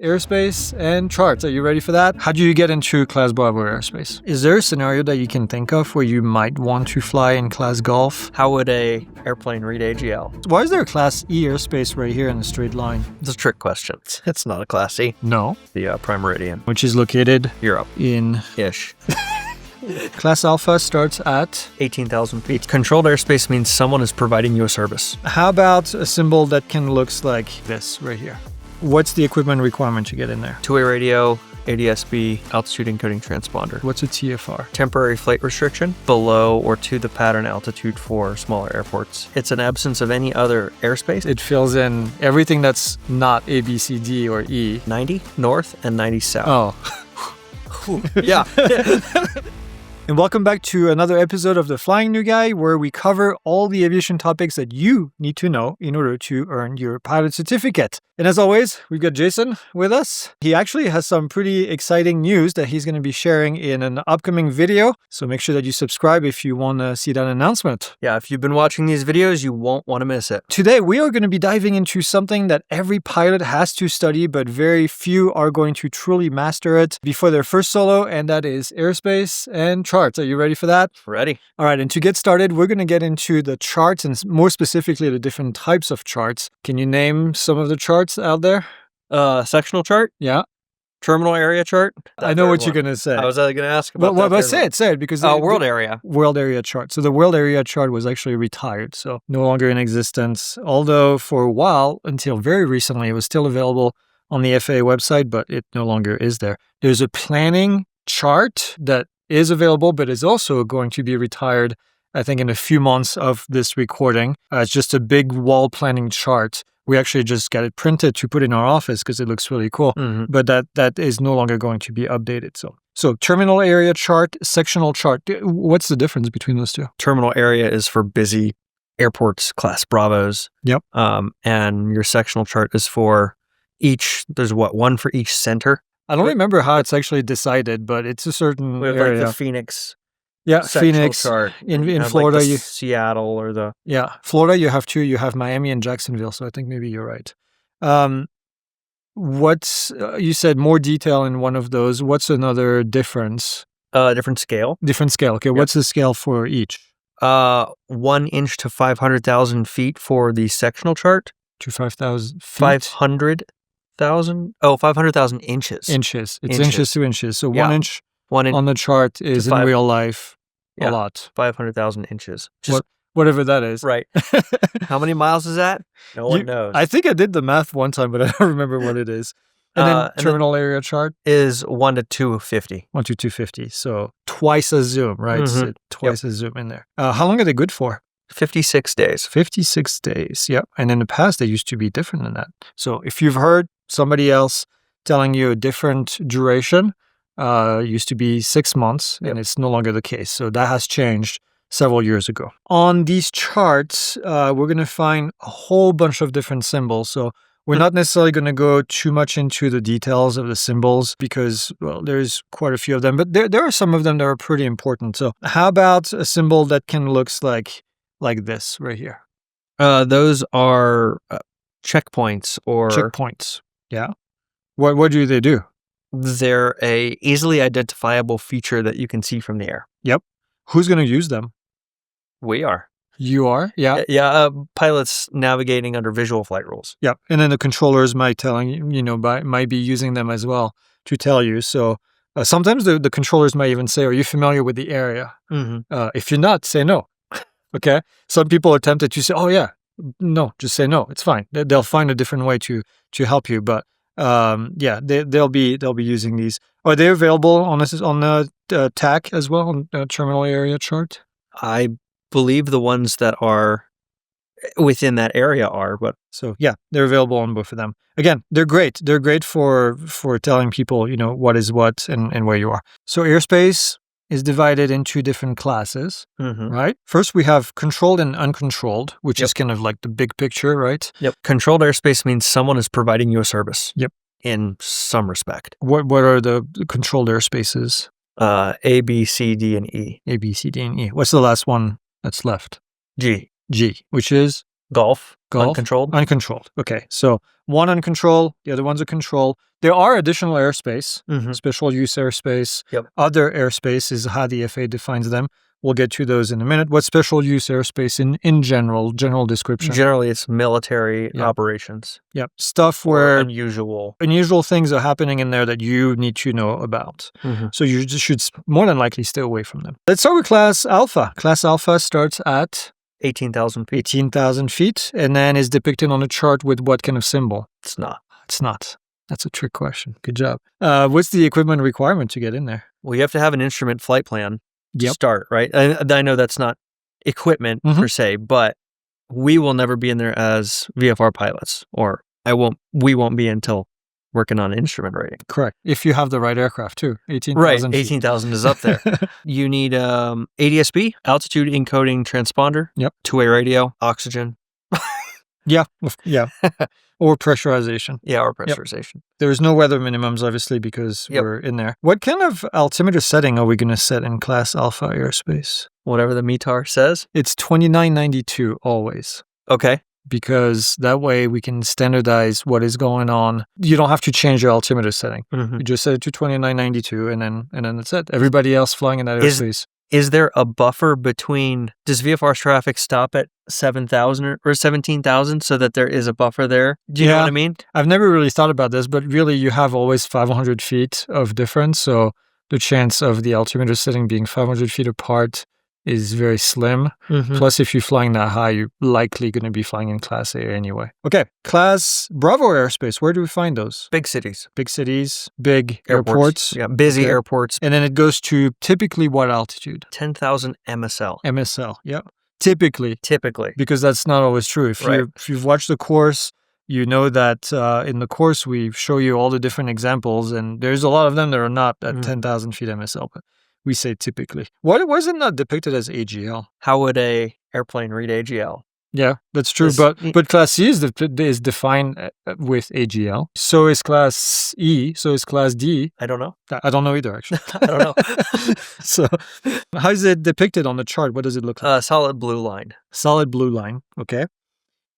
Airspace and charts. Are you ready for that? How do you get into Class Bravo airspace? Is there a scenario that you can think of where you might want to fly in Class Golf? How would a airplane read AGL? Why is there a Class E airspace right here in a straight line? It's a trick question. It's not a Class E. No. The Prime Meridian. Which is located Europe. in-ish. Class Alpha starts at 18,000 feet. Controlled airspace means someone is providing you a service. How about a symbol that can looks like this right here? What's the equipment requirement to get in there? Two-way radio, ADS-B, altitude encoding transponder. What's a TFR? Temporary flight restriction below or to the pattern altitude for smaller airports. It's an absence of any other airspace. It fills in everything that's not A, B, C, D, or E. 90 north and 90 south. Oh. Yeah. And welcome back to another episode of The Flying New Guy, where we cover all the aviation topics that you need to know in order to earn your pilot certificate. And as always, we've got Jason with us. He actually has some pretty exciting news that he's going to be sharing in an upcoming video. So make sure that you subscribe if you want to see that announcement. Yeah, if you've been watching these videos, you won't want to miss it. Today, we are going to be diving into something that every pilot has to study, but very few are going to truly master it before their first solo, and that is airspace and charts. Are you ready for that? Ready. All right, and to get started, we're going to get into the charts and more specifically the different types of charts. Can you name some of the charts out there? Sectional chart? Yeah. Terminal area chart? I know what you're going to say. I was going to ask about well, that. But say it, because... world area. World area chart. So the world area chart was actually retired, so no longer in existence. Although for a while, until very recently, it was still available on the FAA website, but it no longer is there. There's a planning chart that is available, but is also going to be retired, I think, in a few months of this recording. It's just a big wall planning chart. We actually just got it printed to put in our office because it looks really cool, but that is no longer going to be updated. So terminal area chart, sectional chart. What's the difference between those two? Terminal area is for busy airports, Class Bravos. Yep. And your sectional chart is for each, there's one for each center? I don't remember how it's actually decided, but it's a certain area. Like the Phoenix. Yeah, sectional Phoenix. Chart. In Florida, like Seattle or the... Yeah, Florida, you have two. You have Miami and Jacksonville, so I think maybe you're right. You said more detail in one of those. What's another difference? Different scale. Different scale. Okay, yep. What's the scale for each? 1 inch to 500,000 feet for the sectional chart. To 5,000 feet? 500,000? Oh, 500,000 inches. Inches. It's inches to inches. So yeah. 1 inch on the chart is in real life a lot. 500,000 inches. Whatever that is. Right. How many miles is that? No one knows. I think I did the math one time, but I don't remember what it is. And then terminal area chart? Is 1 to 250. 1 to 250. So twice a zoom, right? Mm-hmm. So twice a zoom in there. How long are they good for? 56 days. 56 days, yep. And in the past, they used to be different than that. So if you've heard somebody else telling you a different duration, used to be 6 months, and it's no longer the case. So that has changed several years ago. On these charts, we're going to find a whole bunch of different symbols. So we're not necessarily going to go too much into the details of the symbols because, well, there's quite a few of them, but there are some of them that are pretty important. So how about a symbol that can looks like this right here? Those are checkpoints or... Checkpoints, yeah. What do they do? They're a easily identifiable feature that you can see from the air. Yep. Who's going to use them? We are. You are? Yeah. Yeah, pilots navigating under visual flight rules. Yep. And then the controllers might be using them as well to tell you. So sometimes the controllers might even say, are you familiar with the area? Mm-hmm. If you're not, say no. Okay? Some people are tempted to say, oh yeah, no, just say no. It's fine. They'll find a different way to help you. But they'll be using these. Are they available on the TAC as well, on the terminal area chart? I believe the ones that are within that area are, but so yeah, they're available on both of them. Again, they're great. They're great for telling people, what is what and where you are. So airspace is divided into different classes, right? First, we have controlled and uncontrolled, which is kind of like the big picture, right? Yep. Controlled airspace means someone is providing you a service. Yep. In some respect. What are the controlled airspaces? A, B, C, D, and E. A, B, C, D, and E. What's the last one that's left? G. G, which is? Golf. Golf? Uncontrolled? Uncontrolled. Okay. So one uncontrolled, the other one's a control. There are additional airspace, special use airspace. Yep. Other airspace is how the FAA defines them. We'll get to those in a minute. What's special use airspace in general description? Generally, it's military operations. Yep. Stuff where unusual things are happening in there that you need to know about. So you just should more than likely stay away from them. Let's start with Class Alpha. Class Alpha starts at 18,000 feet. 18,000 feet, and then is depicted on a chart with what kind of symbol? It's not. It's not. That's a trick question. Good job. What's the equipment requirement to get in there? Well, you have to have an instrument flight plan to start, right? I know that's not equipment per se, but we will never be in there as VFR pilots, or we won't be until working on instrument rating. Correct. If you have the right aircraft too. 18,000 Right, 18,000 is up there. You need ADSB, altitude encoding transponder, two-way radio, oxygen. Yeah. Or pressurization. Yeah, or pressurization. Yep. There's no weather minimums, obviously, because we're in there. What kind of altimeter setting are we going to set in Class Alpha airspace? Whatever the METAR says. It's 2992 always. Okay. Because that way we can standardize what is going on. You don't have to change your altimeter setting. You just set it to 2992, and then that's it. Everybody else flying in that airspace. Is there a buffer between, does VFR traffic stop at 7,000 or 17,000 so that there is a buffer there? Do you know what I mean? I've never really thought about this, but really you have always 500 feet of difference. So the chance of the altimeter setting being 500 feet apart is very slim. Plus, if you're flying that high, you're likely going to be flying in Class A anyway. Okay, Class Bravo airspace. Where do we find those? Big cities. Big cities, big airports. Yeah, busy airports. And then it goes to typically what altitude? 10,000 MSL. MSL, yeah. Typically. Because that's not always true. If you've watched the course, you know that in the course we show you all the different examples, and there's a lot of them that are not at 10,000 feet MSL, but we say typically. Why is it not depicted as AGL? How would a airplane read AGL? Yeah, that's true. But Class C is defined with AGL. So is Class E. So is Class D. I don't know. I don't know either, actually. I don't know. So how is it depicted on the chart? What does it look like? Solid blue line. Solid blue line. Okay.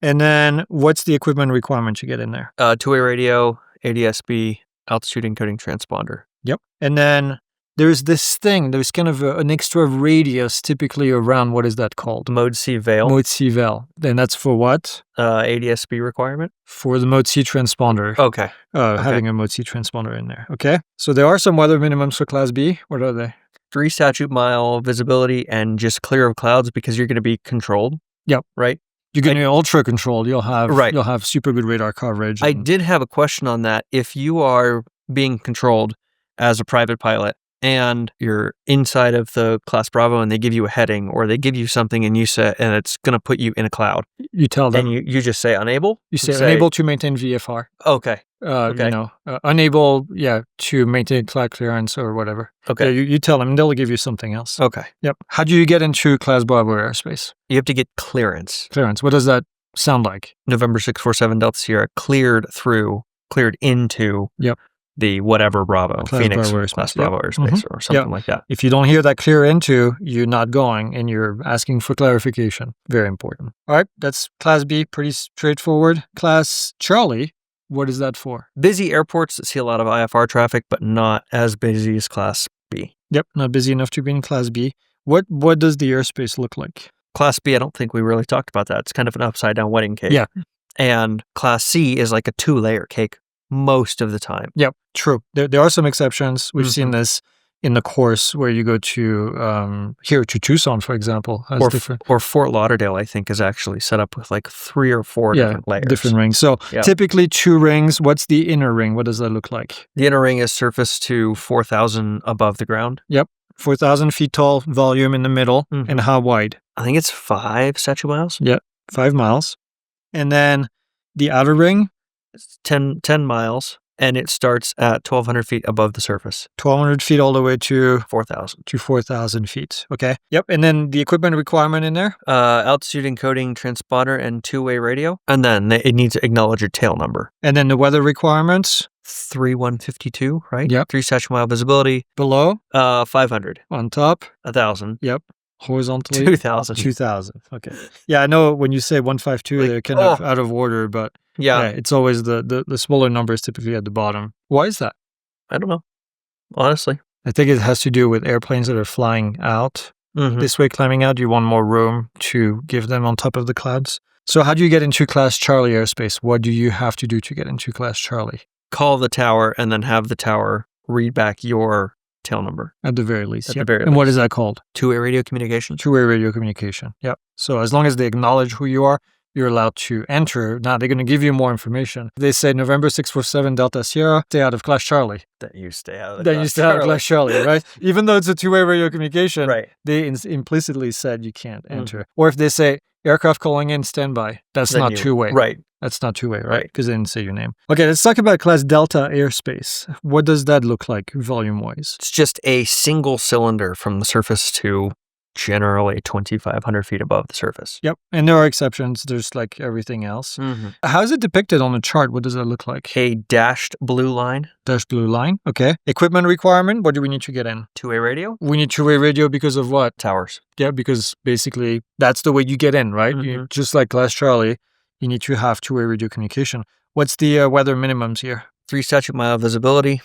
And then what's the equipment requirement to get in there? Two-way radio, ADSB, altitude encoding transponder. Yep. And then there's this thing, there's kind of an extra radius typically around, what is that called? Mode C veil. Mode C veil. And that's for what? ADSB requirement? For the Mode C transponder. Okay. Having a Mode C transponder in there. Okay. So there are some weather minimums for Class B. What are they? 3 statute mile visibility and just clear of clouds because you're going to be controlled. Yep. Right? You're going to be ultra controlled. You'll have super good radar coverage. I did have a question on that. If you are being controlled as a private pilot, and you're inside of the Class Bravo and they give you a heading or they give you something and you say, and it's going to put you in a cloud. You tell them. And you just say unable? You say unable to maintain VFR. Okay. Unable, to maintain cloud clearance or whatever. Okay. Yeah, you tell them and they'll give you something else. Okay. Yep. How do you get into Class Bravo airspace? You have to get clearance. Clearance. What does that sound like? November 647 Delta Sierra cleared into the whatever Bravo, Class Phoenix, Bravo Class Bravo airspace or something like that. If you don't hear that clear into, you're not going and you're asking for clarification. Very important. All right, that's Class B, pretty straightforward. Class Charlie, what is that for? Busy airports that see a lot of IFR traffic, but not as busy as Class B. Yep, not busy enough to be in Class B. What does the airspace look like? Class B, I don't think we really talked about that. It's kind of an upside down wedding cake. Yeah. And Class C is like a 2-layer cake most of the time. Yep, true. There are some exceptions. We've seen this in the course where you go to here to Tucson, for example, or Fort Lauderdale. I think is actually set up with like 3 or 4 different layers, different rings. So typically 2 rings. What's the inner ring? What does that look like? The inner ring is surface to 4,000 above the ground. Yep, 4,000 feet tall, volume in the middle, and how wide? I think it's 5 statute miles. Yep, 5 miles, and then the outer ring. It's 10 miles, and it starts at 1,200 feet above the surface. 1,200 feet all the way to 4,000. To 4,000 feet. Okay. Yep. And then the equipment requirement in there? Altitude encoding transponder and 2-way radio. And then it needs to acknowledge your tail number. And then the weather requirements? 3152, right? Yep. 3 statute mile visibility. Below? 500. On top? 1,000. Yep. Horizontally? 2,000. 2,000. Okay. Yeah, I know when you say 152, they're kind of out of order, but yeah, it's always the smaller numbers typically at the bottom. Why is that? I don't know. Honestly. I think it has to do with airplanes that are flying out. This way, climbing out, you want more room to give them on top of the clouds. So how do you get into Class Charlie airspace? What do you have to do to get into Class Charlie? Call the tower and then have the tower read back your tail number. At the very least. At the very And least. what is that called? Two-way radio communication. Two-way radio communication. Yep. So as long as they acknowledge who you are, you're allowed to enter. Now, they're going to give you more information. They say November 647 Delta Sierra, stay out of Class Charlie. Then you stay out of Then you stay out of Class Charlie, right? Even though it's a two-way radio communication, right. They implicitly said you can't enter. Or if they say aircraft calling in, standby, that's Then not two-way. Right. That's not two-way, right? Because they didn't say your name. Okay, let's talk about Class Delta airspace. What does that look like volume-wise? It's just a single cylinder from the surface to generally 2,500 feet above the surface. Yep. And there are exceptions. There's like everything else. How is it depicted on the chart? What does that look like? A dashed blue line. Dashed blue line. Okay. Equipment requirement. What do we need to get in? Two-way radio. We need two-way radio because of what? Towers. Yeah, because basically that's the way you get in, right? Just like Class Charlie, you need to have two-way radio communication. What's the weather minimums here? 3 statute mile visibility,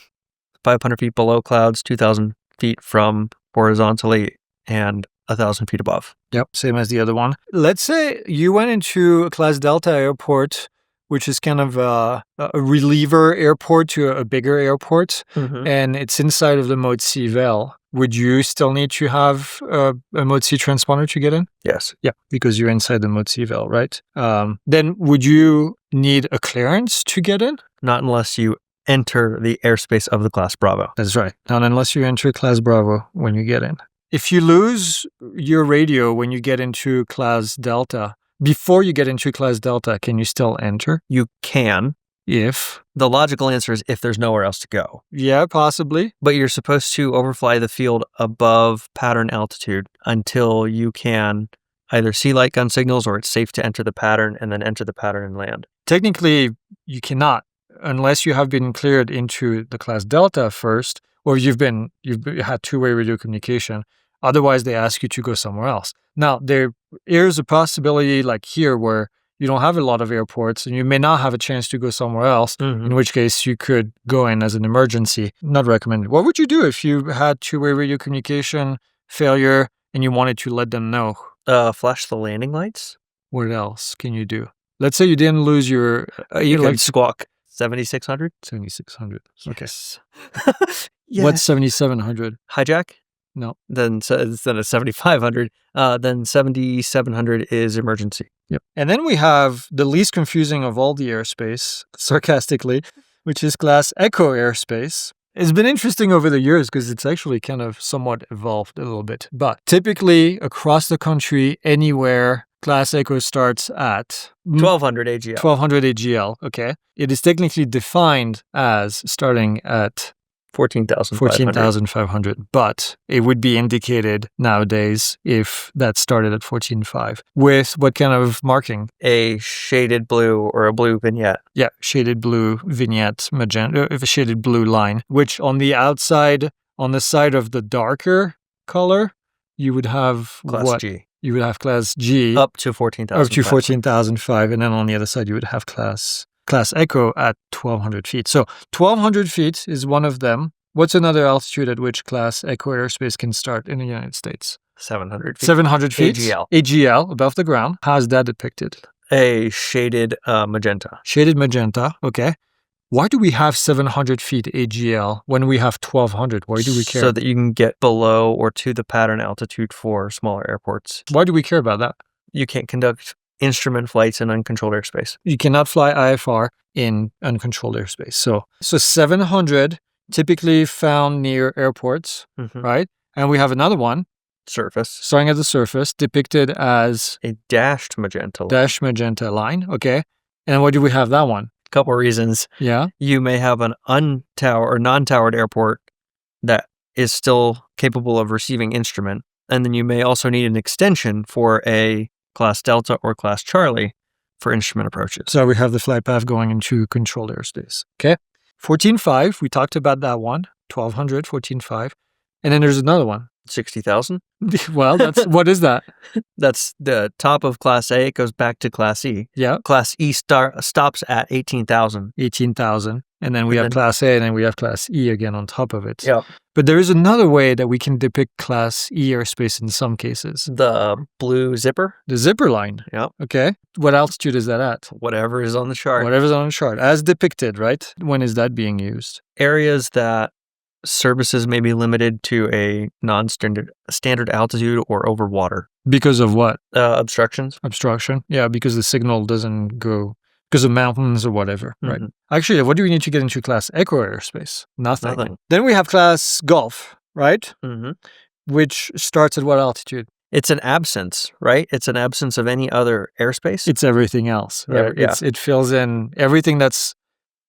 500 feet below clouds, 2,000 feet from horizontally, and 1,000 feet above. Yep, same as the other one. Let's say you went into a Class Delta airport, which is kind of a reliever airport to a bigger airport, and it's inside of the Mode C VAL. Would you still need to have a Mode C transponder to get in? Yes. Yeah, because you're inside the Mode C VAL, right? Then would you need a clearance to get in? Not unless you enter the airspace of the Class Bravo. That's right. Not unless you enter Class Bravo when you get in. If you lose your radio when you get into Class Delta, before you get into Class Delta, can you still enter? You can. If? The logical answer is if there's nowhere else to go. Yeah, possibly. But you're supposed to overfly the field above pattern altitude until you can either see light gun signals or it's safe to enter the pattern and then enter the pattern and land. Technically, you cannot unless you have been cleared into the Class Delta first, or you've had two-way radio communication. Otherwise, they ask you to go somewhere else. Now, there is a possibility like here where you don't have a lot of airports and you may not have a chance to go somewhere else, in which case you could go in as an emergency. Not recommended. What would you do if you had two-way radio communication failure and you wanted to let them know? Flash the landing lights. What else can you do? Let's say you didn't lose your... you can squawk 7,600? 7,600. Okay. Yes. What's 7,700? Hijack? No. Then instead of 7,500, then 7,700 is emergency. Yep. And then we have the least confusing of all the airspace, sarcastically, which is Class Echo airspace. It's been interesting over the years because it's actually kind of somewhat evolved a little bit. But typically across the country, anywhere, Class Echo starts at 1,200 AGL. 1,200 AGL, okay. It is technically defined as starting at 14,500, but it would be indicated nowadays if that started at 14,500. With what kind of marking? A shaded blue or a blue vignette. Yeah, shaded blue vignette, magenta, a shaded blue line, which on the outside, on the side of the darker color, you would have Class G. You would have Class G. Up to 14,000. Up to 14,500, and then on the other side, you would have Class Echo at 1,200 feet. So 1,200 feet is one of them. What's another altitude at which Class Echo airspace can start in the United States? 700 feet. 700 feet. AGL. AGL, above the ground. How's that depicted? A shaded magenta. Shaded magenta, okay. Why do we have 700 feet AGL when we have 1,200? Why do we care? So that you can get below or to the pattern altitude for smaller airports. Why do we care about that? You can't conduct instrument flights in uncontrolled airspace. You cannot fly IFR in uncontrolled airspace. So 700 typically found near airports, right? And we have another one. Surface. Starting at the surface, depicted as a dashed magenta line. Dashed magenta line, okay. And why do we have that one? Couple reasons. Yeah. You may have an untowered or non-towered airport that is still capable of receiving instrument. And then you may also need an extension for a Class Delta or Class Charlie for instrument approaches. So we have the flight path going into controlled airspace. Okay. 14.5, we talked about that one. 1,200, 14.5. And then there's another one. 60,000. Well, what is that? That's the top of Class A. It goes back to Class E. Yeah. Class E stops at 18,000. 18,000. And then we have Class A, and then we have Class E again on top of it. Yeah. But there is another way that we can depict Class E airspace in some cases. The blue zipper? The zipper line. Yep. Okay. What altitude is that at? Whatever is on the chart. Whatever's on the chart. As depicted, right? When is that being used? Areas that services may be limited to a standard altitude or over water. Because of what? Obstructions. Obstruction. Yeah, because the signal doesn't go, because of mountains or whatever, right? Actually, what do we need to get into Class Echo airspace? Nothing. Then we have Class Gulf, right? Which starts at what altitude? It's an absence, right? It's an absence of any other airspace. It's everything else, right? Yeah. It fills in everything that's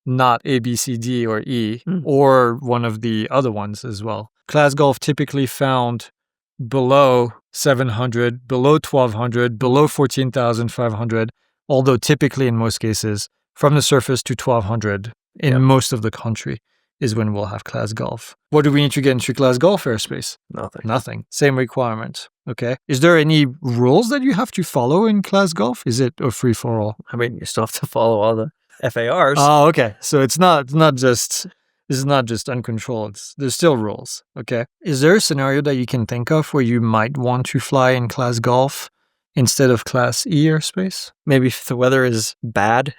not A, B, C, D, or E, or one of the other ones as well. Class Gulf typically found below 700, below 1200, below 14,500, although typically in most cases, from the surface to 1200 in most of the country is when we'll have Class Gulf. What do we need to get into Class Gulf airspace? Nothing. Same requirement. Okay. Is there any rules that you have to follow in Class Gulf? Is it a free-for-all? I mean, you still have to follow all the FARs. Oh, okay. So this is not just uncontrolled. There's still rules. Okay. Is there a scenario that you can think of where you might want to fly in Class Gulf instead of Class E airspace? Maybe if the weather is bad.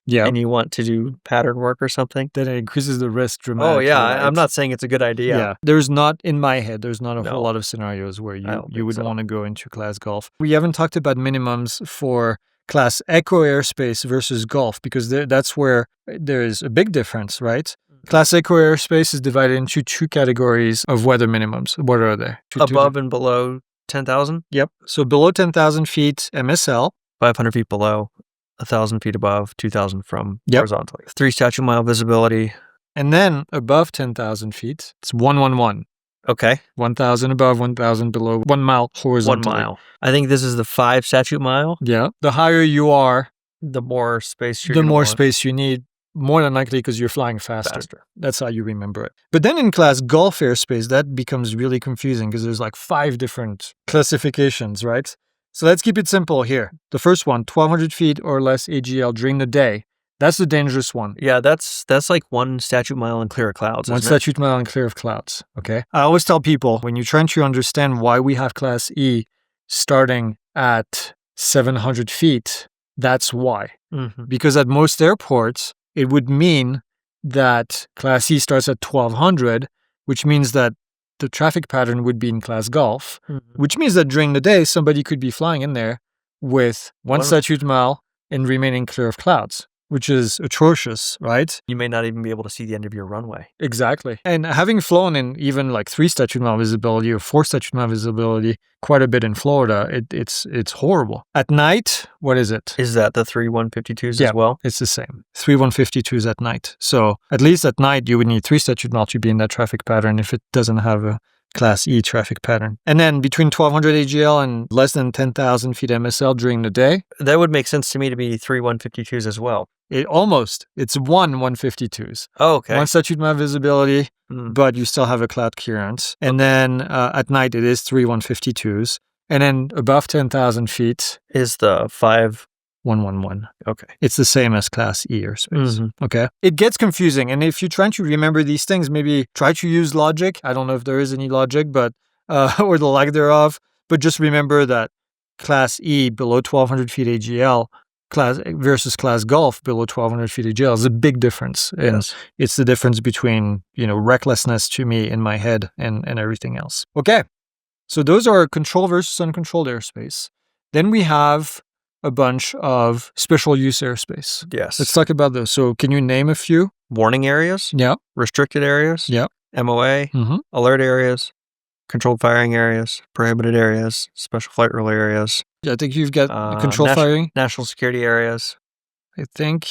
Yeah. And you want to do pattern work or something. Then it increases the risk dramatically. Oh, yeah. Right? I'm not saying it's a good idea. Yeah. There's not, in my head, there's not a whole lot of scenarios where you would want to go into Class Gulf. We haven't talked about minimums for Class Echo airspace versus Gulf, because that's where there is a big difference, right? Class Echo airspace is divided into two categories of weather minimums. What are they? Above and below 10,000? Yep. So below 10,000 feet, MSL. 500 feet below, 1,000 feet above, 2,000 from horizontally. 3 statute mile visibility. And then above 10,000 feet, it's 111. Okay. 1,000 above, 1,000 below, 1 mile horizontally. 1 mile. I think this is the 5 statute mile. Yeah. The higher you are, the more space space you need, more than likely because you're flying faster. That's how you remember it. But then in Class Gulf airspace, that becomes really confusing because there's like 5 different classifications, right? So let's keep it simple here. The first one, 1,200 feet or less AGL during the day. That's the dangerous one. Yeah, that's like 1 statute mile in clear of clouds. 1 statute mile in clear of clouds. Okay. I always tell people, when you're trying to understand why we have Class E starting at 700 feet, that's why. Because at most airports, it would mean that Class E starts at 1,200, which means that the traffic pattern would be in Class Gulf, which means that during the day, somebody could be flying in there with 1 statute mile and remaining clear of clouds, which is atrocious, right? You may not even be able to see the end of your runway. Exactly. And having flown in even like 3 statute mile visibility or 4 statute mile visibility quite a bit in Florida, it's horrible. At night, what is it? Is that the 3 152s as well? It's the same. 3 152s at night. So at least at night, you would need 3 statute mile to be in that traffic pattern if it doesn't have a Class E traffic pattern. And then between 1,200 AGL and less than 10,000 feet MSL during the day. That would make sense to me to be 3 152s as well. It's 1 152s. Oh, okay. 1 statute mile visibility, but you still have a cloud clearance. And then at night, it is 3 152s. And then above 10,000 feet is the 5 111. Okay. It's the same as Class E airspace. Okay. It gets confusing. And if you're trying to remember these things, maybe try to use logic. I don't know if there is any logic, but or the lack thereof. But just remember that Class E below 1,200 feet AGL versus Class Gulf below 1,200 feet AGL is a big difference. And it's the difference between, recklessness to me in my head and everything else. Okay. So those are control versus uncontrolled airspace. Then we have a bunch of special use airspace. Yes. Let's talk about those. So can you name a few? Warning areas? Yeah. Restricted areas? Yeah. MOA? Alert areas? Controlled firing areas? Prohibited areas? Special flight rule areas? Yeah, I think you've got control firing. National security areas? I think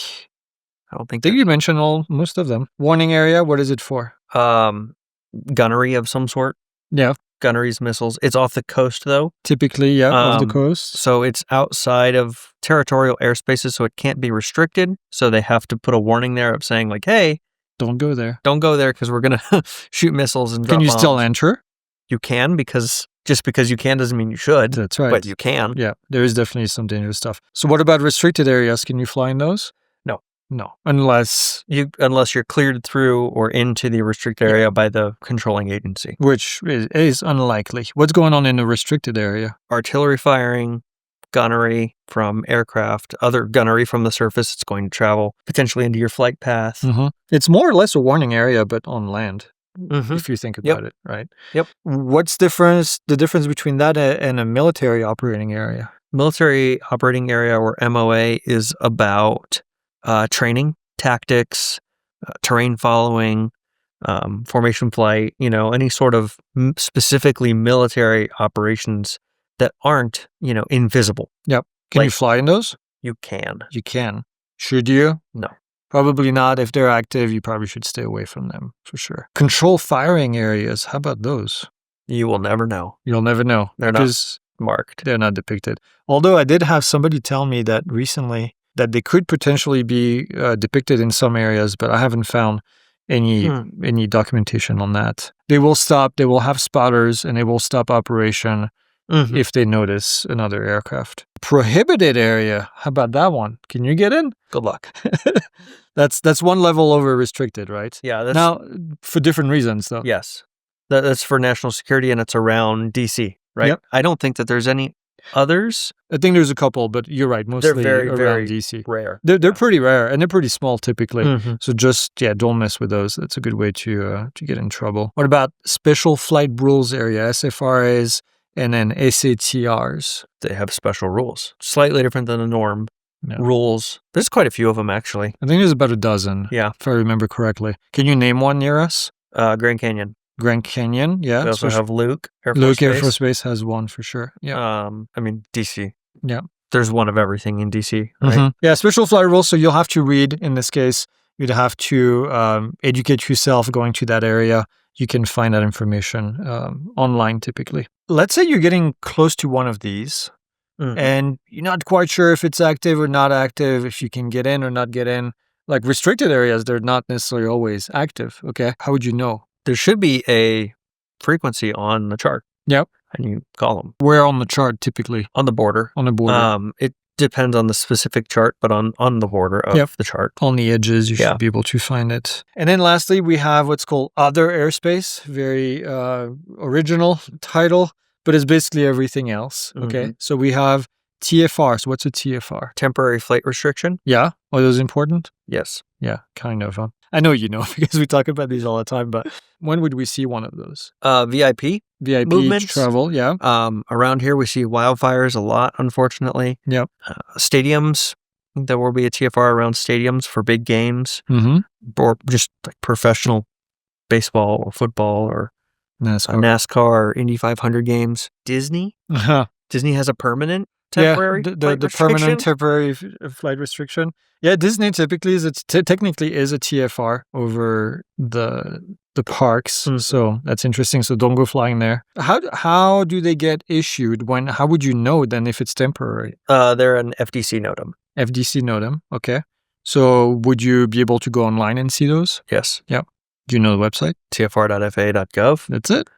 you mentioned most of them. Warning area, what is it for? Gunnery of some sort. Yeah. Gunneries, missiles. It's off the coast, though. Typically, off the coast. So it's outside of territorial airspaces, so it can't be restricted. So they have to put a warning there of saying, like, hey, don't go there. Don't go there because we're going to shoot missiles and drop bombs. Can you still enter? you can, because just because you can doesn't mean you should. That's right. But you can. Yeah, there is definitely some dangerous stuff. So what about restricted areas? Can you fly in those? No, unless you're cleared through or into the restricted area by the controlling agency. Which is unlikely. What's going on in a restricted area? Artillery firing, gunnery from aircraft, other gunnery from the surface. It's going to travel potentially into your flight path. Mm-hmm. It's more or less a warning area, but on land, if you think about it, right? Yep. What's the difference between that and a military operating area? Military operating area, or MOA, is about training, tactics, terrain following, formation flight, any sort of specifically military operations that aren't, invisible. Yep. Can you fly in those? You can. You can. Should you? No. Probably not. If they're active, you probably should stay away from them, for sure. Control firing areas, how about those? You will never know. You'll never know. They're not marked. They're not depicted. Although I did have somebody tell me that recently that they could potentially be depicted in some areas, but I haven't found any documentation on that. They will stop, they will have spotters, and they will stop operation if they notice another aircraft. Prohibited area, how about that one? Can you get in? Good luck. That's one level over restricted, right? Yeah. Now, for different reasons, though. Yes. That's for national security, and it's around DC, right? Yep. I don't think that there's any others. I think there's a couple, but you're right. Mostly they're very, around very DC. Rare. They're pretty rare, and they're pretty small typically. So just, don't mess with those. That's a good way to get in trouble. What about special flight rules area, SFRAs, and then SATRs? They have special rules. Slightly different than the norm. Rules. There's quite a few of them, actually. I think there's about a dozen. Yeah. If I remember correctly. Can you name one near us? Grand Canyon. Grand Canyon, yeah. We also have Luke Air Force Base has one for sure. Yeah. DC. Yeah. There's one of everything in DC, right? Yeah, special flight rules. So you'll have to read, in this case, you'd have to educate yourself going to that area. You can find that information online typically. Let's say you're getting close to one of these and you're not quite sure if it's active or not active, if you can get in or not get in. Like restricted areas, they're not necessarily always active, okay? How would you know? There should be a frequency on the chart. Yep. And you call them. Where on the chart typically? On the border. On the border. It depends on the specific chart, but on the border of the chart. On the edges, you should be able to find it. And then lastly, we have what's called other airspace. Very original title, but it's basically everything else, okay? So we have TFRs. What's a TFR? Temporary flight restriction. Yeah. Are those important? Yes. Yeah, kind of. I know you know because we talk about these all the time, but when would we see one of those? VIP movements. Travel, yeah. Around here, we see wildfires a lot, unfortunately. Yep. Stadiums. There will be a TFR around stadiums for big games. Or just like professional baseball or football or NASCAR or Indy 500 games. Disney. Disney has a permanent temporary the permanent temporary flight restriction. Yeah, Disney typically technically is a TFR over the parks. So that's interesting. So don't go flying there. How do they get issued? How would you know then if it's temporary? They're an FDC NOTAM. FDC NOTAM. Okay. So would you be able to go online and see those? Yes. Yep. Do you know the website? tfr.faa.gov. That's it.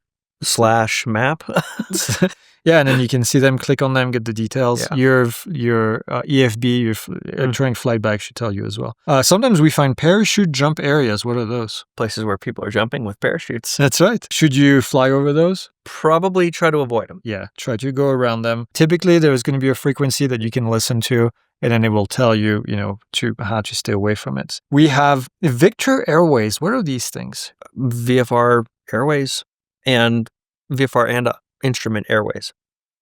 /map. Yeah, and then you can see them, click on them, get the details. Yeah. Your EFB, your electronic flight bag should tell you as well. Sometimes we find parachute jump areas. What are those? Places where people are jumping with parachutes. That's right. Should you fly over those? Probably try to avoid them. Yeah, try to go around them. Typically, there's going to be a frequency that you can listen to, and then it will tell you, how to stay away from it. We have Victor Airways. What are these things? VFR Airways and VFR and Instrument Airways.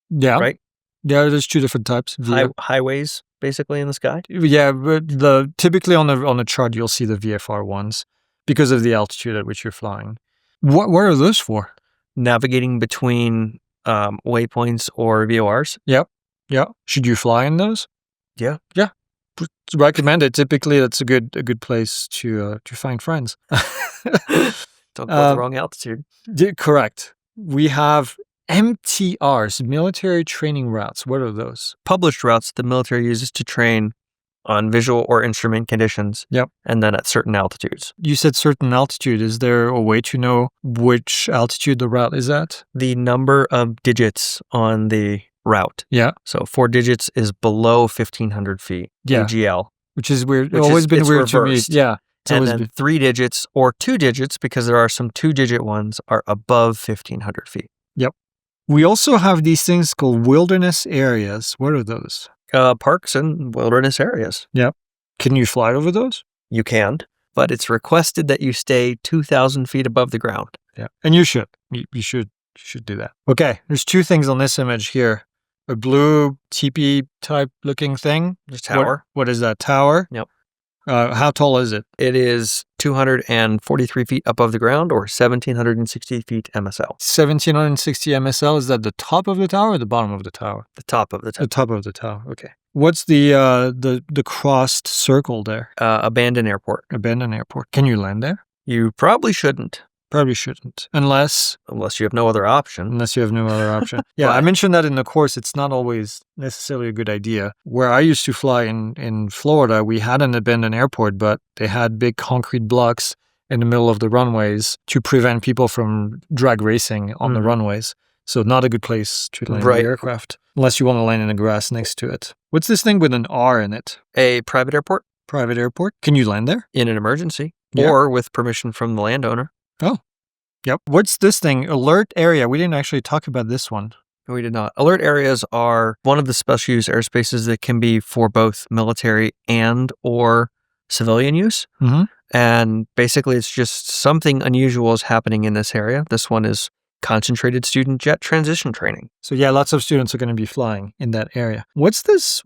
Yeah. Right? Yeah, there's two different types. Highways, basically, in the sky? Yeah, but typically on the chart, you'll see the VFR ones because of the altitude at which you're flying. What are those for? Navigating between waypoints or VORs. Yep. Yeah. Should you fly in those? Yeah. Yeah. Recommend it. Typically, that's a good place to find friends. Don't go at the wrong altitude. Correct. We have MTRs, military training routes. What are those? Published routes the military uses to train on visual or instrument conditions. Yep. And then at certain altitudes. You said certain altitude. Is there a way to know which altitude the route is at? The number of digits on the route. Yeah. So 4 digits is below 1,500 feet. Yeah. AGL. Which is weird. It's always been weird reversed. to me. Yeah. And then 3 digits or 2 digits, because there are some 2-digit ones, are above 1,500 feet. Yep. We also have these things called wilderness areas. What are those? Parks and wilderness areas. Yep. Can you fly over those? You can, but it's requested that you stay 2,000 feet above the ground. Yeah. And you should. You should do that. Okay. There's 2 things on this image here. A blue teepee type looking thing. The tower. What is that? Tower? Yep. How tall is it? It is 243 feet above the ground, or 1,760 feet MSL. 1,760 MSL. Is that the top of the tower or the bottom of the tower? The top of the tower. The top of the tower. Okay. What's the crossed circle there? Abandoned airport. Abandoned airport. Can you land there? You probably shouldn't. Probably shouldn't. Unless you have no other option. Unless you have no other option. Yeah, I mentioned that in the course. It's not always necessarily a good idea. Where I used to fly in Florida, we had an abandoned airport, but they had big concrete blocks in the middle of the runways to prevent people from drag racing on the runways. So not a good place to land the aircraft. Unless you want to land in the grass next to it. What's this thing with an R in it? A private airport. Private airport. Can you land there? In an emergency. Yeah. Or with permission from the landowner. Oh. Yep. What's this thing? Alert area. We didn't actually talk about this one. We did not. Alert areas are one of the special use airspaces that can be for both military and or civilian use. Mm-hmm. And basically, it's just something unusual is happening in this area. This one is concentrated student jet transition training. So yeah, lots of students are going to be flying in that area. What's this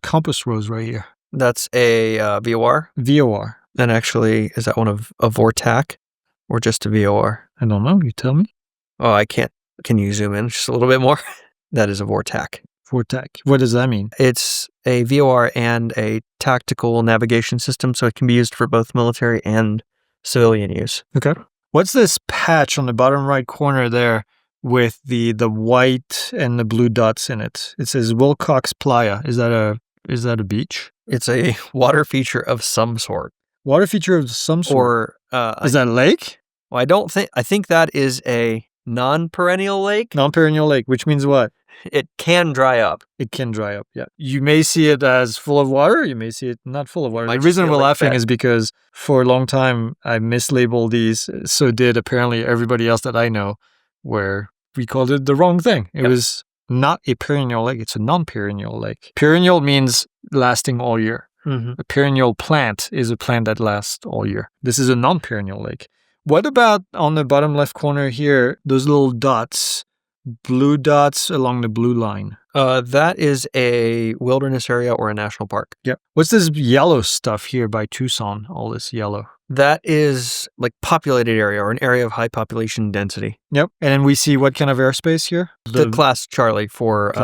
compass rose right here? That's a VOR. VOR. And actually, is that one of a VORTAC or just a VOR? I don't know. You tell me. Oh, I can't. Can you zoom in just a little bit more? That is a VORTAC. VORTAC. What does that mean? It's a VOR and a tactical navigation system, so it can be used for both military and civilian use. Okay. What's this patch on the bottom right corner there with the white and the blue dots in it? It says Wilcox Playa. Is that a beach? It's a water feature of some sort. Water feature of some sort. Or is that a lake? Well, I think that is a non-perennial lake. Non-perennial lake, which means what? It can dry up. It can dry up, yeah. You may see it as full of water. You may see it not full of water. The reason we're laughing is because for a long time, I mislabeled these. So did apparently everybody else that I know, where we called it the wrong thing. It was not a perennial lake. It's a non-perennial lake. Perennial means lasting all year. Mm-hmm. A perennial plant is a plant that lasts all year. This is a non-perennial lake. What about on the bottom left corner here, those little dots, blue dots along the blue line? That is a wilderness area or a national park. Yep. What's this yellow stuff here by Tucson, all this yellow? That is like populated area or an area of high population density. Yep. And then we see what kind of airspace here? The class Charlie for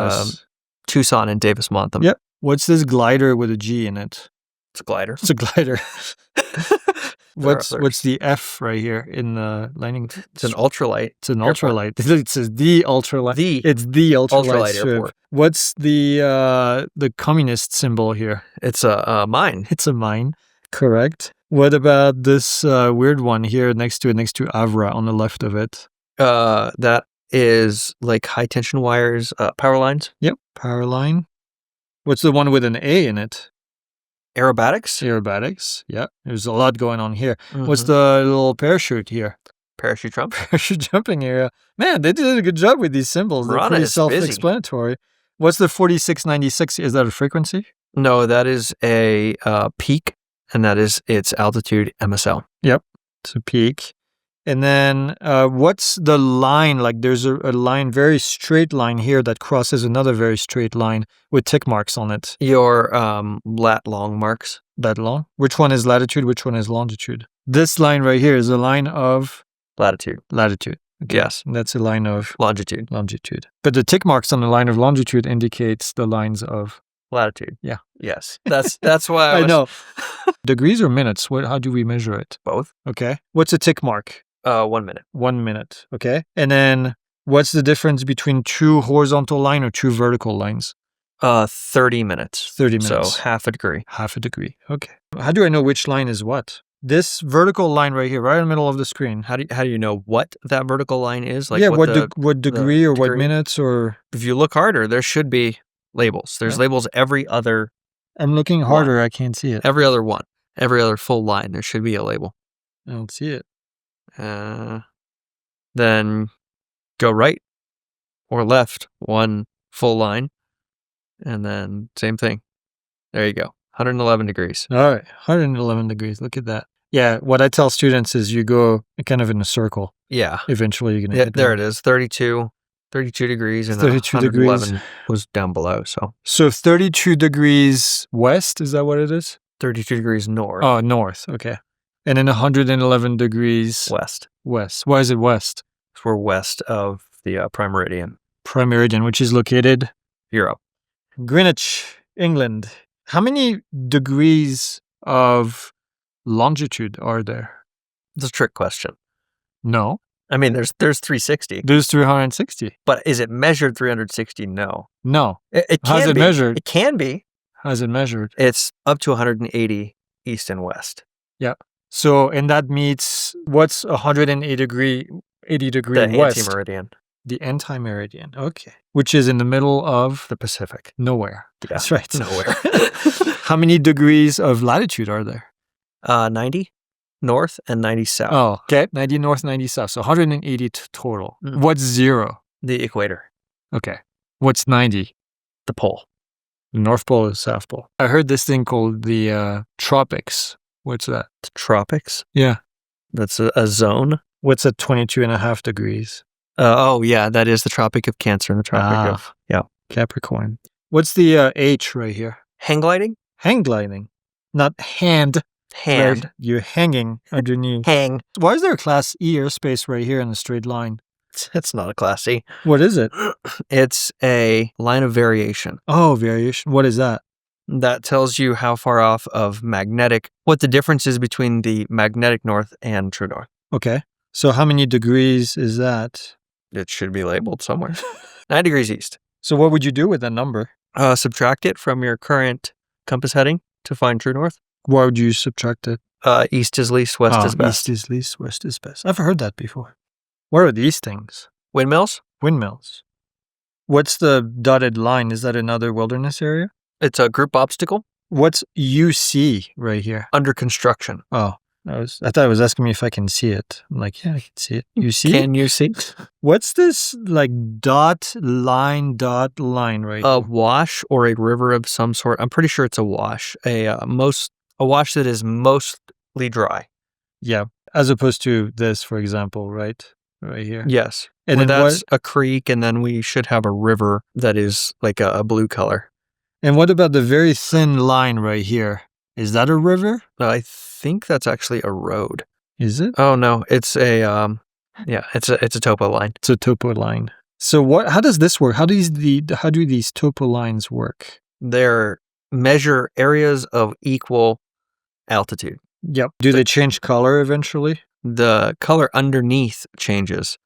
Tucson and Davis-Monthan. Yep. What's this glider with a G in it? It's a glider. It's a glider. What's the F right here in the landing? It's an ultralight. It's an ultralight. It says the ultralight. It's the ultralight airport. What's the communist symbol here? It's a mine. It's a mine. Correct. What about this weird one here next to Avra on the left of it? That is like high tension wires, power lines. Yep, power line. What's the one with an A in it? Aerobatics? Aerobatics, yeah. There's a lot going on here. Mm-hmm. What's the little parachute here? Parachute jump? Parachute jumping area. Man, they did a good job with these symbols. They're pretty self-explanatory. Busy. What's the 4696? Is that a frequency? No, that is a peak, and that is its altitude MSL. Yep, it's a peak. And then what's the line? Like there's a line, very straight line here that crosses another very straight line with tick marks on it. Your lat long marks. Lat long? Which one is latitude? Which one is longitude? This line right here is a line of? Latitude. Latitude. Okay. Yes. And that's a line of? Longitude. Longitude. But the tick marks on the line of longitude indicates the lines of? Latitude. Yeah. Yes. That's why I know. Degrees or minutes? How do we measure it? Both. Okay. What's a tick mark? 1 minute. 1 minute. Okay. And then what's the difference between two horizontal line or two vertical lines? 30 minutes. 30 minutes. So half a degree. Half a degree. Okay. How do I know which line is what? This vertical line right here, right in the middle of the screen. How do you know what that vertical line is? Like what degree or what minutes or... If you look harder, there should be labels. There's labels every other... I'm looking harder. I can't see it. Every other one. Every other full line, there should be a label. I don't see it. Then go right or left one full line, and then same thing. There you go. 111 degrees. All right. 111 degrees. Look at that. Yeah. What I tell students is you go kind of in a circle. Yeah. Eventually you're going to hit there it is. 32 degrees, and 32 111 degrees was down below. So 32 degrees west, is that what it is? 32 degrees north. Oh, north. Okay. And then 111 degrees west. Why is it west? We're west of the prime meridian. Prime meridian, which is located? Europe. Greenwich, England. How many degrees of longitude are there? It's a trick question. No. I mean, there's 360. There's 360. But is it measured 360? No. No. It can How's it be. measured? It can be. How's it measured? It's up to 180 east and west. Yeah. So, and that meets, what's 180 degree the west? Anti-meridian. The anti-meridian. Okay. Which is in the middle of? The Pacific. Nowhere. Yeah, that's right. Nowhere. How many degrees of latitude are there? 90 north and 90 south. Oh, okay. 90 north, 90 south. So 180 total. Mm. What's 0? The equator. Okay. What's 90? The pole. The North Pole is South Pole. I heard this thing called the tropics. What's that? The tropics? Yeah. That's a zone. What's at 22.5 degrees? Oh, yeah. That is the Tropic of Cancer and the Tropic of... Yeah. Capricorn. What's the H right here? Hang gliding? Hang gliding. Not hand. Hand. Right? You're hanging underneath. Hang. Why is there a Class E airspace right here in a straight line? It's not a Class C. What is it? It's a line of variation. Oh, variation. What is that? That tells you how far off of magnetic, what the difference is between the magnetic north and true north. Okay. So how many degrees is that? It should be labeled somewhere. 9 degrees east. So what would you do with that number? Subtract it from your current compass heading to find true north. Why would you subtract it? East is least, west is best. East is least, west is best. I've heard that before. What are these things? Windmills? Windmills. What's the dotted line? Is that another wilderness area? It's a group obstacle. What's UC right here? Under construction. Oh, I thought it was asking me if I can see it. I'm like, yeah, I can see it. You see? Can you see? What's this like dot line right A here? wash or a river of some sort. I'm pretty sure it's a wash. A wash that is mostly dry. Yeah, as opposed to this, for example, right here. Yes. And then then that's a creek, and then we should have a river that is like a blue color. And what about the very thin line right here? Is that a river? I think that's actually a road. Is it? Oh no, it's a it's a topo line. It's a topo line. So how does this work? How do these topo lines work? They're measure areas of equal altitude. Yep. Do they change color eventually? The color underneath changes,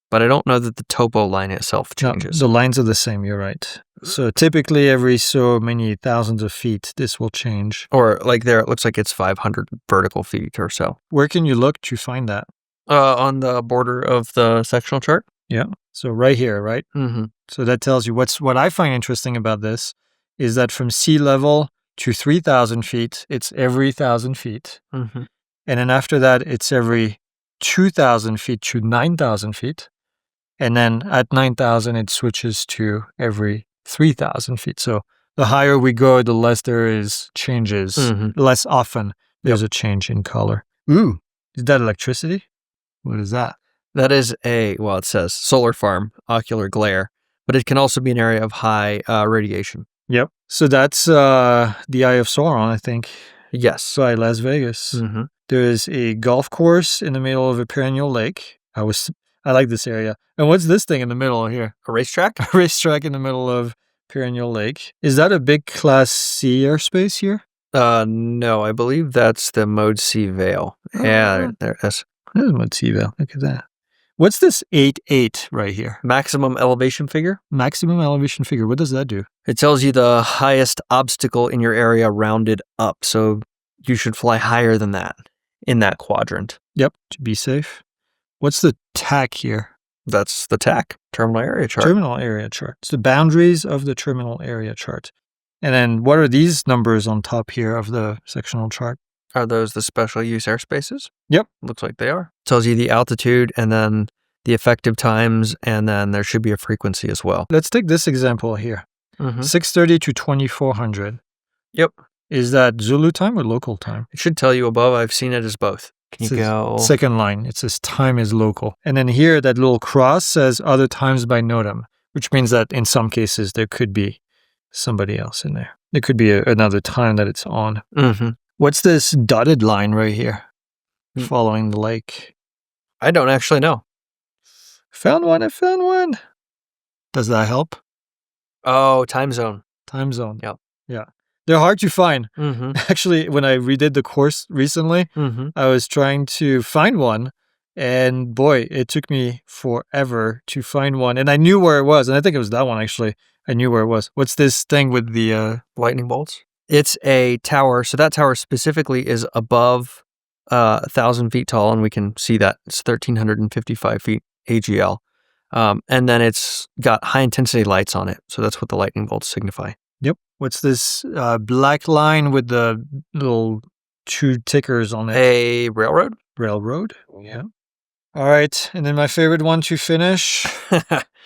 but I don't know that the topo line itself changes. No, the lines are the same, you're right. So typically every so many thousands of feet, this will change. Or like there, it looks like it's 500 vertical feet or so. Where can you look to find that? On the border of the sectional chart. Yeah. So right here, right? Mm-hmm. So that tells you what I find interesting about this is that from sea level to 3,000 feet, it's every 1,000 feet. Mm-hmm. And then after that, it's every 2,000 feet to 9,000 feet. And then at 9,000, it switches to every 3,000 feet. So the higher we go, the less there is changes. Mm-hmm. Less often there's a change in color. Ooh, is that electricity? What is that? That is it says solar farm, ocular glare, but it can also be an area of high radiation. Yep. So that's the Eye of Sauron, I think. Yes. By Las Vegas. Mm-hmm. There's a golf course in the middle of a perennial lake. I like this area. And what's this thing in the middle here? A racetrack? A racetrack in the middle of perennial lake. Is that a big Class C airspace here? No, I believe that's the Mode C Vale. Yeah, there it is. There's Mode C Vale. Look at that. What's this 8.8 right here? Maximum elevation figure. Maximum elevation figure. What does that do? It tells you the highest obstacle in your area rounded up. So you should fly higher than that in that quadrant. Yep, to be safe. What's the TAC here? That's the TAC, terminal area chart. Terminal area chart. It's the boundaries of the terminal area chart. And then what are these numbers on top here of the sectional chart? Are those the special use airspaces? Yep. Looks like they are. Tells you the altitude and then the effective times, and then there should be a frequency as well. Let's take this example here. 6:30 to 2400. Yep. Is that Zulu time or local time? It should tell you above. I've seen it as both. Can you go? Second line. It says time is local. And then here, that little cross says other times by NOTAM, which means that in some cases there could be somebody else in there. There could be another time that it's on. What's this dotted line right here following the lake? I don't actually know. Found one. I found one. Does that help? Oh, time zone. Time zone. Yep. Yeah. They're hard to find. Actually, when I redid the course recently, I was trying to find one. And boy, it took me forever to find one. And I knew where it was. And I think it was that one, actually. I knew where it was. What's this thing with the lightning bolts? It's a tower. So that tower specifically is above 1,000 feet tall. And we can see that. It's 1,355 feet AGL. And then it's got high intensity lights on it. So that's what the lightning bolts signify. Yep. What's this black line with the little 2 tickers on it? A railroad? Railroad. Yeah. All right. And then my favorite one to finish.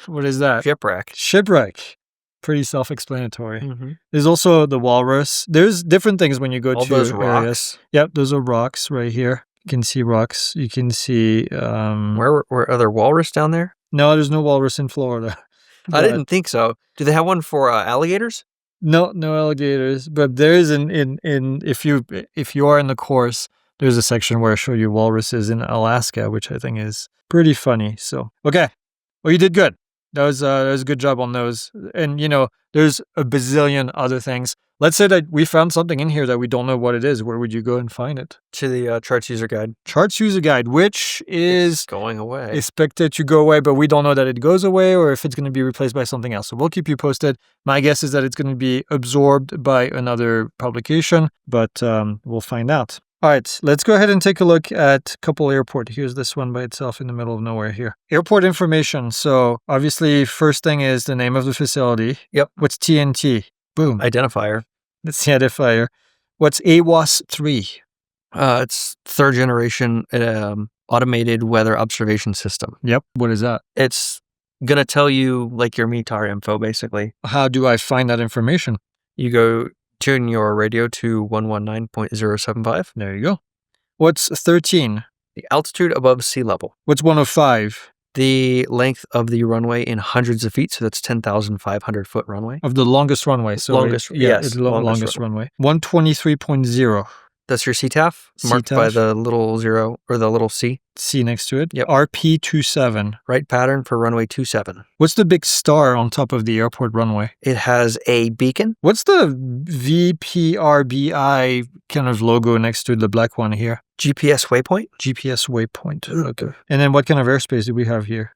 What is that? Shipwreck. Shipwreck. Pretty self-explanatory. There's also the walrus. There's different things when you go all to those areas. Rocks. Yep. Those are rocks right here. You can see rocks. You can see... Where are there walrus down there? No, there's no walrus in Florida. I didn't think so. Do they have one for alligators? No alligators, but there is if you are in the course, there's a section where I show you walruses in Alaska, which I think is pretty funny. So, okay. Well, you did good. That was a good job on those. And, there's a bazillion other things. Let's say that we found something in here that we don't know what it is. Where would you go and find it? To the Charts User Guide. Charts User Guide, which is going away. Expected to go away, but we don't know that it goes away or if it's going to be replaced by something else. So we'll keep you posted. My guess is that it's going to be absorbed by another publication, but we'll find out. All right, let's go ahead and take a look at a couple airport. Here's this one by itself in the middle of nowhere here. Airport information. So obviously, first thing is the name of the facility. Yep. What's TNT? Boom. Identifier. That's the identifier. What's AWOS 3? It's 3rd generation automated weather observation system. Yep. What is that? It's going to tell you like your METAR info, basically. How do I find that information? You go tune your radio to 119.075. There you go. What's 13? The altitude above sea level. What's 105? The length of the runway in hundreds of feet, so that's 10,500 foot runway. Of the longest runway. So longest, yes. It's longest runway. 123.0. That's your CTAF, marked by the little 0 or the little C. C next to it. Yep. RP27. Right pattern for runway 27. What's the big star on top of the airport runway? It has a beacon. What's the VPRBI kind of logo next to the black one here? GPS waypoint. GPS waypoint. Okay. And then what kind of airspace do we have here?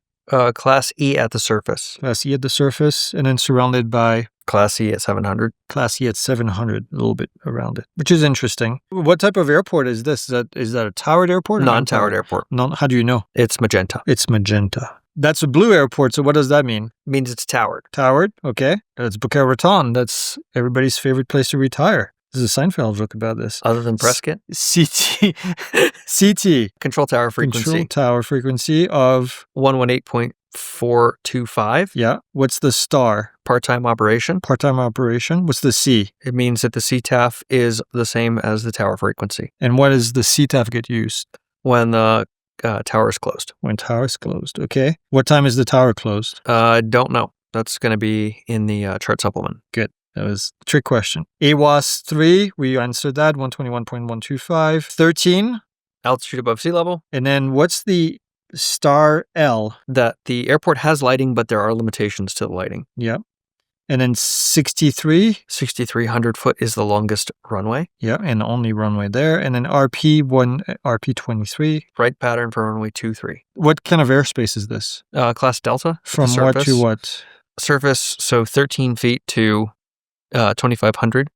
Class E at the surface. Class E at the surface, and then surrounded by... Class E at 700. Class E at 700, a little bit around it, which is interesting. What type of airport is this? Is that a towered airport? Non-towered airport. How do you know? It's magenta. It's magenta. That's a blue airport, so what does that mean? It means it's towered. Towered, okay. That's Boca Raton. That's everybody's favorite place to retire. There's a Seinfeld joke about this. Other than Prescott? CT. CT. Control tower frequency. Control tower frequency of... 118.425. Yeah. What's the star? Part-time operation. Part-time operation. What's the C? It means that the CTAF is the same as the tower frequency. And when does the CTAF get used? When the tower is closed. When tower is closed. Okay. What time is the tower closed? Don't know. That's going to be in the chart supplement. Good. That was a trick question. AWOS 3, we answered that, 121.125. 13. Altitude above sea level. And then what's the star L? That the airport has lighting, but there are limitations to the lighting. Yeah. And then 63. 6,300 foot is the longest runway. Yeah, and only runway there. And then RP23. Right pattern for runway 23. What kind of airspace is this? Class Delta. From what to what? Surface, so 13 feet to 2,500.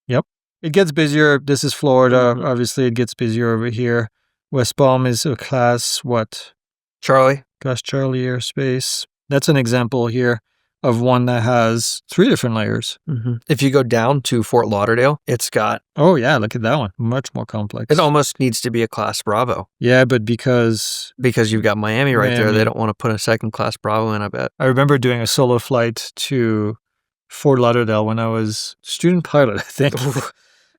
Yep. It gets busier. This is Florida. Obviously, it gets busier over here. West Palm is a class what? Charlie. Class Charlie airspace. That's an example here of one that has 3 different layers. If you go down to Fort Lauderdale, it's got... Oh, yeah, look at that one. Much more complex. It almost needs to be a Class Bravo. Yeah, but because you've got Miami right there, they don't want to put a second Class Bravo in, I bet. I remember doing a solo flight to Fort Lauderdale when I was student pilot, I think.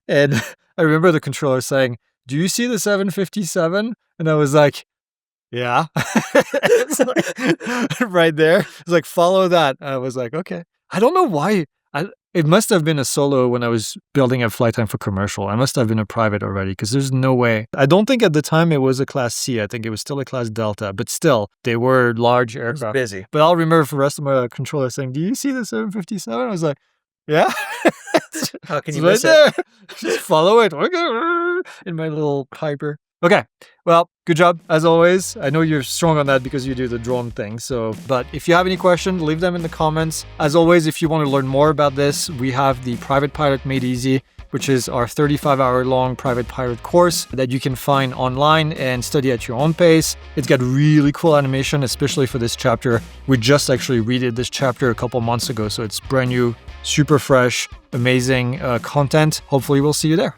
And I remember the controller saying, "Do you see the 757?" And I was like, "Yeah." Right there. It's like, "Follow that." I was like, "Okay." I don't know why. It must have been a solo when I was building a flight time for commercial. I must have been a private already because there's no way. I don't think at the time it was a Class C. I think it was still a Class Delta. But still, they were large aircraft. It was busy. But I'll remember for the rest of my controller saying, "Do you see the 757?" I was like, "Yeah." How can you miss miss it? Just follow it in my little Piper. Okay, well, good job as always. I know you're strong on that because you do the drone thing. But if you have any questions, leave them in the comments. As always, if you want to learn more about this, we have the Private Pilot Made Easy, which is our 35-hour-long private pilot course that you can find online and study at your own pace. It's got really cool animation, especially for this chapter. We just actually redid this chapter a couple months ago, so it's brand new, super fresh, amazing content. Hopefully, we'll see you there.